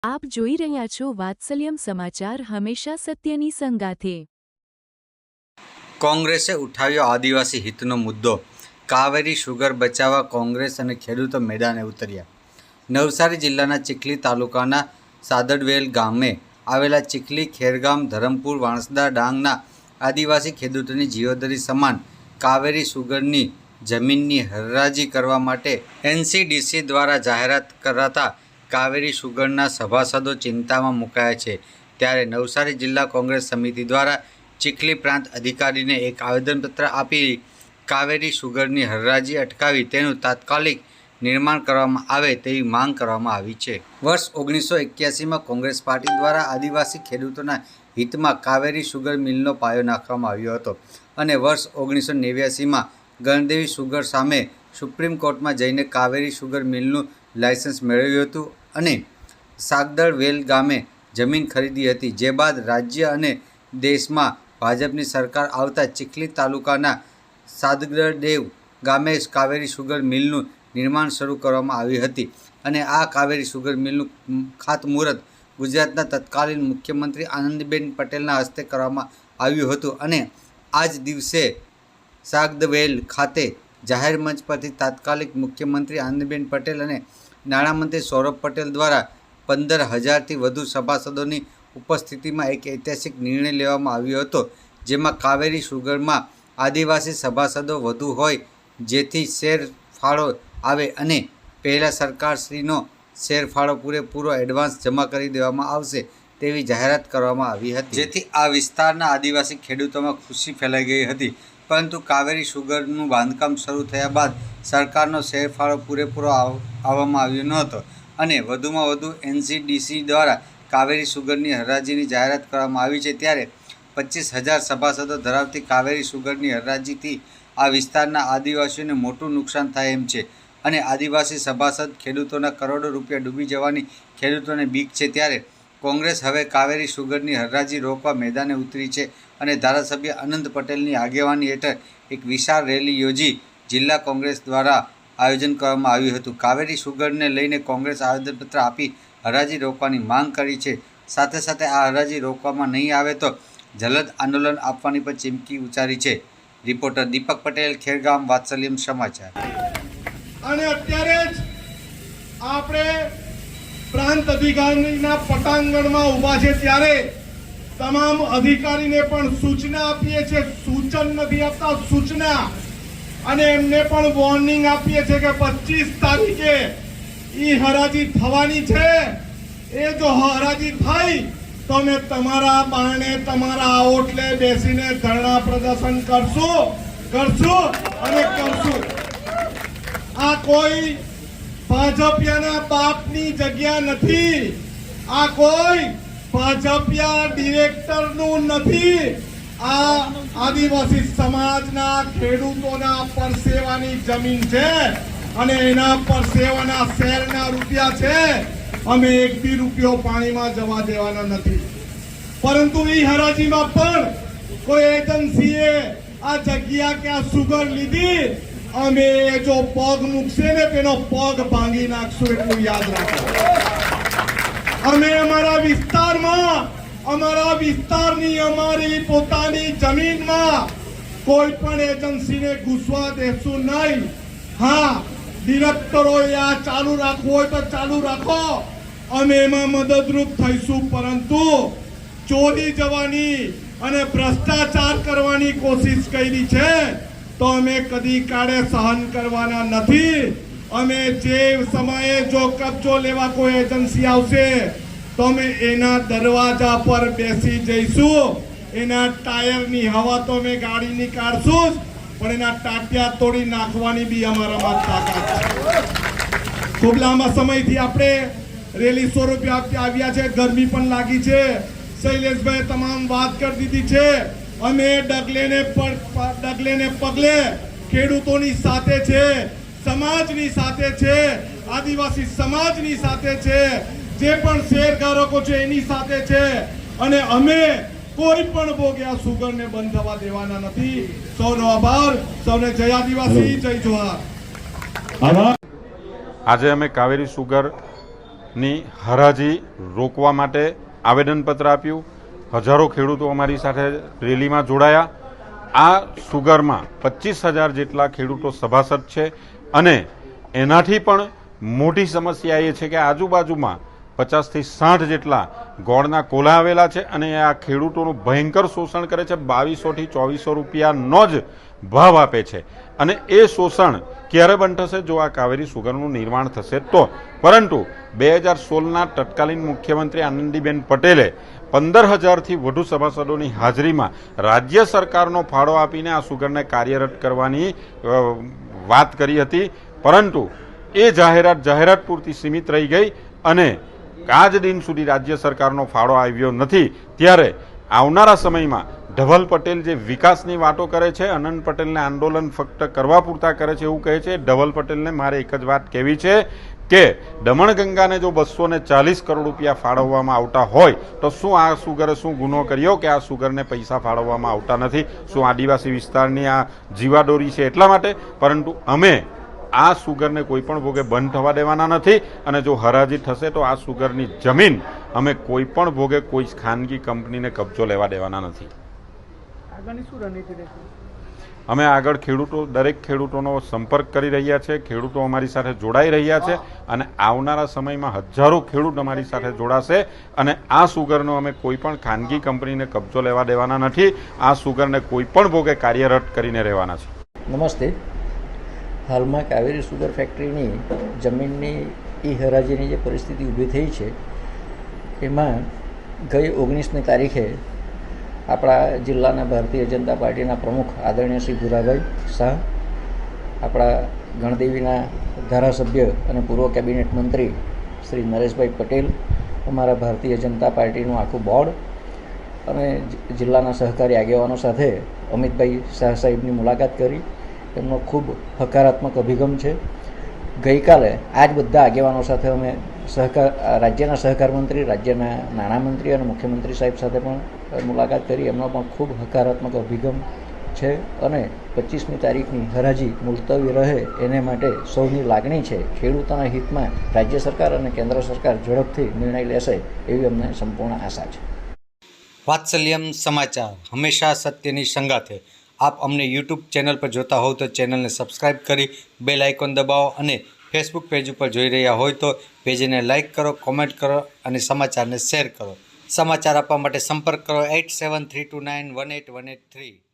આપ જોઈ રહ્યા છો વાત્સલ્યમ સમાચાર, હંમેશા સત્યની સંગાથે। કોંગ્રેસે ઉઠાવ્યો આદિવાસી હિતનો મુદ્દો। કાવેરી શુગર બચાવવા કોંગ્રેસ અને ખેડૂતો મેદાને ઉતર્યા। નવસારી જિલ્લાના ચીખલી તાલુકાના સાદડવેલ ગામે આવેલા ચીખલી, ખેરગામ, ધરમપુર, વાણસદા, ડાંગના આદિવાસી ખેડૂતોની જીવદરી સમાન કાવેરી શુગરની જમીનની હરાજી કરવા માટે NCDC દ્વારા જાહેરાત કરાતા કાવેરી શુગરના સભાસદો ચિંતામાં મુકાયા છે। ત્યારે નવસારી જિલ્લા કોંગ્રેસ સમિતિ દ્વારા ચીખલી પ્રાંત અધિકારીને એક આવેદનપત્ર આપી કાવેરી શુગરની હરાજી અટકાવી તેનું તાત્કાલિક નિર્માણ કરવામાં આવે તેવી માંગ કરવામાં આવી છે। વર્ષ 1981માં કોંગ્રેસ પાર્ટી દ્વારા આદિવાસી ખેડૂતોના હિતમાં કાવેરી શુગર મિલનો પાયો નાખવામાં આવ્યો હતો અને વર્ષ 1989માં ગણદેવી શુગર સામે સુપ્રીમ કોર્ટમાં જઈને કાવેરી શુગર મિલનું લાયસન્સ મેળવ્યું હતું અને સાગદળવેલ ગામે જમીન ખરીદી હતી। જે બાદ રાજ્ય અને દેશમાં ભાજપની સરકાર આવતા ચીખલી તાલુકાના સાદગડદેવ ગામે કાવેરી શુગર મિલનું નિર્માણ શરૂ કરવામાં આવી હતી અને આ કાવેરી શુગર મિલનું ખાતમુહૂર્ત ગુજરાતના તત્કાલીન મુખ્યમંત્રી આનંદીબેન પટેલના હસ્તે કરવામાં આવ્યું હતું અને આ જ દિવસે સાગદવેલ ખાતે જાહેર મંચ પરથી તાત્કાલિક મુખ્યમંત્રી આનંદીબેન પટેલ અને નાણામંત્રી સૌરભ પટેલ દ્વારા 15,000થી વધુ સભાસદોની ઉપસ્થિતિમાં એક ઐતિહાસિક નિર્ણય લેવામાં આવ્યો હતો, જેમાં કાવેરી શુગરમાં આદિવાસી સભાસદો વધુ હોય જેથી શેર ફાળો આવે અને પહેલાં સરકારશ્રીનો શેર ફાળો પૂરેપૂરો એડવાન્સ જમા કરી દેવામાં આવશે તેવી જાહેરાત કરવામાં આવી હતી, જેથી આ વિસ્તારના આદિવાસી ખેડૂતોમાં ખુશી ફેલાઈ ગઈ હતી। પરંતુ કાવેરી શુગરનું બાંધકામ શરૂ થયા બાદ સરકારનો શેરફાળો પૂરેપૂરો આવવામાં આવ્યો ન હતો અને વધુમાં વધુ NCDC દ્વારા કાવેરી શુગરની હરાજીની જાહેરાત કરવામાં આવી છે। ત્યારે 25,000 સભાસદો ધરાવતી કાવેરી શુગરની હરાજીથી આ વિસ્તારના આદિવાસીઓને મોટું નુકસાન થાય એમ છે અને આદિવાસી સભાસદ ખેડૂતોના કરોડો રૂપિયા ડૂબી જવાની ખેડૂતોને બીક છે। ત્યારે કોંગ્રેસ હવે કાવેરી શુગરની હરાજી રોકવા મેદાને ઉતરી છે અને ધારાસભ્ય અનંત પટેલની આગેવાની હેઠળ એક વિશાળ રેલી યોજી જિલ્લા કોંગ્રેસ દ્વારા આયોજન કરવામાં આવ્યું હતું। કાવેરી શુગરને લઈને કોંગ્રેસ આવેદનપત્ર આપી હરાજી રોકવાની માંગ કરી છે। સાથે સાથે આ હરાજી રોકવામાં નહીં આવે તો જલદ આંદોલન આપવાની પણ ચીમકી ઉચ્ચારી છે। રિપોર્ટર દીપક પટેલ, ખેરગામ, વાત્સલ્યમ સમાચાર। અને અત્યારે જ આપણે પ્રાંત અધિકારીના પટાંગણમાં ઊભા છે ત્યારે તમામ અધિકારીને પણ સૂચના આપીએ છીએ, સૂચન નથી આપતા, સૂચના, અને એમને પણ વોર્નિંગ આપીએ છીએ કે 25 તારીખે ઈ હરાજી થવાની છે। એ જો હરાજી થઈ તો અમે તમારા બારણે તમારા ઓટલે બેસીને ધરણા પ્રદર્શન કરશું અને કરશું। આ કોઈ ભાજપિયાના બાપની જગ્યા નથી, આ કોઈ ભાજપિયા ડિરેક્ટરનું નથી, આ આદિવાસી સમાજના ખેડૂતોના પરસેવાની જમીન છે અને એના પરસેવાના શેરના રૂપિયા છે। અમે એક બી રૂપિયો પાણીમાં જવા દેવાના નથી। પરંતુ એ હરાજીમાં પણ કોઈ એજન્સીએ આ જગ્યા કે આ સુગર લીધી, અમે જો પગ મૂકશે ને તેનો પગ ભાંગી નાખશું, એટલું યાદ રાખો। અમે અમારા વિસ્તારની અમારી પોતાની જમીનમાં કોઈ પણ એજન્સીને ઘૂસવા દેશું નહીં। હા, ડિરેક્ટરોએ આ ચાલુ રાખવું હોય તો ચાલુ રાખો, અમે એમાં મદદરૂપ થઈશું, પરંતુ ચોરી જવાની અને ભ્રષ્ટાચાર કરવાની કોશિશ કરી છે તો અમે કદી કાળે સહન કરવાના નથી। અમે જે સમયે જો કબજો લેવા કોઈ એજન્સી આવશે તો અમે એના દરવાજા પર બેસી જઈશું, એના ટાયરની હવા તો અમે ગાડીની કાઢશું પણ એના ટાટિયા તોડી નાખવાની બી અમારામાં તાકાત છે। ખૂબ લાંબા સમયથી આપણે રેલી સ્વરૂપે આવ્યા છે, ગરમી પણ લાગી છે, શૈલેષભાઈ તમામ વાત કરી દીધી છે। અમે ડગલે ને પગલે ખેડૂતોની સાથે છે, સમાજની સાથે છે, આદિવાસી સમાજની સાથે છે, જે પણ શેરધારકો છે એની સાથે છે અને અમે કોઈ પણ બોગ્યા સુગરને બંધ થવા દેવાના નથી। સૌનો આભાર, સૌને જય આદિવાસી, જય જોહાર। આજે અમે કાવેરી શુગર સુગરની હરાજી રોકવા માટે આવેદનપત્ર આપ્યું. હજારો ખેડૂતો અમારી સાથે રેલીમાં જોડાયા. આ સુગરમાં 25,000 જેટલા ખેડૂતો સભાસદ છે અને એનાથી પણ મોટી સમસ્યા એ છે કે આજુબાજુમાં 50થી 60 જેટલા ગોળના કોલા આવેલા છે અને આ ખેડૂતોનું ભયંકર શોષણ કરે છે. 2200થી 2400 રૂપિયાનો જ ભાવ આપે છે અને એ શોષણ ક્યારે બંધ થશે? જો આ કાવેરી સુગરનું નિર્માણ થશે તો. પરંતુ 2016ના તત્કાલીન મુખ્યમંત્રી આનંદીબેન પટેલે 15,000થી વધુ સભાસદોની હાજરીમાં રાજ્ય સરકારનો ફાળો આપીને આ સુગરને કાર્યરત કરવાની વાત કરી હતી, પરંતુ એ જાહેરાત પૂરતી સીમિત રહી ગઈ અને આજ દિન સુધી રાજ્ય સરકારનો ફાળો આવ્યો નથી. ત્યારે આવનારા સમયમાં ધવલ પટેલ જે વિકાસની વાતો કરે છે, અનંત પટેલને આંદોલન ફક્ત કરવા પૂરતા કરે છે એવું કહે છે. ધવલ પટેલને મારે એક જ વાત કહેવી છે કે દમણગંગાને જો 240 કરોડ રૂપિયા ફાળવવામાં આવતા હોય તો શું આ સુગરે શું ગુનો કર્યો કે આ સુગરને પૈસા ફાળવવામાં આવતા નથી? શું આદિવાસી વિસ્તારની આ જીવાદોરી છે એટલા માટે? પરંતુ અમે આ સુગરને કોઈ પણ ભોગે બંધ થવા દેવાના નથી અને જો હરાજી થશે તો આ સુગરની જમીન અમે કોઈ પણ ભોગે કોઈ ખાનગી કંપનીને કબજો લેવા દેવાના નથી. આગળની શું રણનીતિ રહેશે? અમે આગળ દરેક ખેડૂતોનો સંપર્ક કરી રહ્યા છે. ખેડૂતો અમારી સાથે જોડાઈ રહ્યા છે અને આવનારા સમયમાં હજારો ખેડૂત અમારી સાથે જોડાશે અને આ સુગરનો અમે કોઈ પણ ખાનગી કંપનીને કબજો લેવા દેવાના નથી. આ સુગરને કોઈ પણ ભોગે કાર્યરત કરીને રહેવાના છે. નમસ્તે. હાલમાં કાવેરી સુગર ફેક્ટરીની જમીનની હરાજીની જે પરિસ્થિતિ ઊભી થઈ છે એમાં ગઈ 19મી તારીખે આપણા જિલ્લાના ભારતીય જનતા પાર્ટીના પ્રમુખ આદરણીય શ્રી ભુરાભાઈ શાહ, આપણા ગણદેવીના ધારાસભ્ય અને પૂર્વ કેબિનેટ મંત્રી શ્રી નરેશભાઈ પટેલ, અમારા ભારતીય જનતા પાર્ટીનું આખું બોર્ડ અને જિલ્લાના સહકારી આગેવાનો સાથે અમિતભાઈ શાહ સાહેબની મુલાકાત કરી. એમનો ખૂબ હકારાત્મક અભિગમ છે. ગઈકાલે આ જ બધા આગેવાનો સાથે અમે રાજ્યના સહકાર મંત્રી, રાજ્યના નાણામંત્રી અને મુખ્યમંત્રી સાહેબ સાથે પણ મુલાકાત કરી. એમનો પણ ખૂબ હકારાત્મક અભિગમ છે અને 25મી તારીખની હરાજી મુલતવી રહે એને માટે સૌની લાગણી છે. ખેડૂતોના હિતમાં રાજ્ય સરકાર અને કેન્દ્ર સરકાર ઝડપથી નિર્ણય લેશે એવી અમને સંપૂર્ણ આશા છે. વાત્સલ્યમ સમાચાર હંમેશા સત્યની સંગાથે. આપ અમને યુટ્યુબ ચેનલ પર જોતા હોવ તો ચેનલને સબસ્ક્રાઈબ કરી બેલ આઇકોન દબાવો અને ફેસબુક પેજ ઉપર જોઈ રહ્યા હોય તો પેજને લાઇક કરો, કોમેન્ટ કરો અને સમાચારને શેર કરો. સમાચાર આપવા માટે સંપર્ક કરો 8732918183.